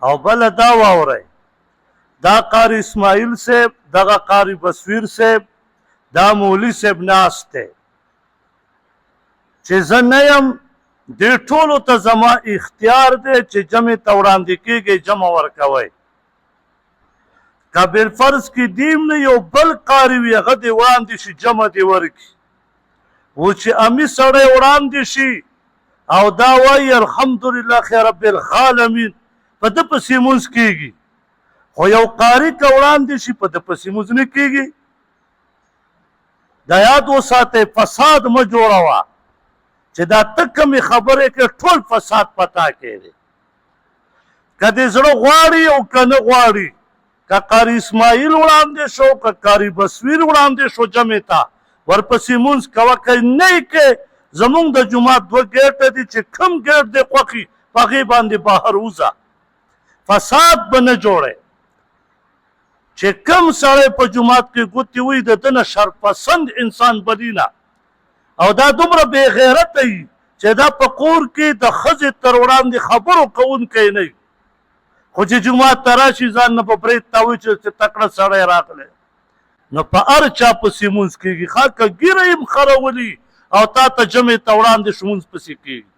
او بل دا واورئ دا قاری اسماعیل صاحب دغه قاری بصویر صاحب دا مولوي صاحب ناست دی چې زه نه یم دې ټولو ته زما اختیار دی چې جمع ته وړاندې کېږي جمع ورکوئ که بالفرض کې دیم نه یو بل قاري وي هغه دې وړاندې شي جمع دې ورکړي و چې امي سړی وړاندې شي او دا وایي الحمدلله خیر رب العالمین په ده پسې مونځ کېږي خو یو قاري که وړاندې شي په ده پسې مونځ نه کېږي دا یاد وساتئ فساد مه جوړوه چې دا ته کومې خبرې کې ټول فساد پتا کې دی که دې زړه غواړي او که نه غواړي که قاری اسماعیل وړاندې شو که قاری بصویر وړاندې شو جمع ته ورپسې مونځ کوه که نه یې کې زمونږ د جومات دوه ګیټه دي چې کوم ګیټ دې خوښي په هغې باندې بهر وځه فساد به نه جوړئ چې کوم سړی په جومات کې ګوتې وي د ده نه شرپسند انسان بلینه او دا دومره بې غیرته وي چې دا په کور کې د ښځې تر وړاندې خبرو کوونکی نه وي خو چې جومات ته راشي ځان نه په برید تاوي چې تکړه سړی راغلی نو په هر چا پسې مونځ کېږي ښه که ګیره یې خرولي او تا ته جمع ته وړاندې شو مونځ پسې کېږي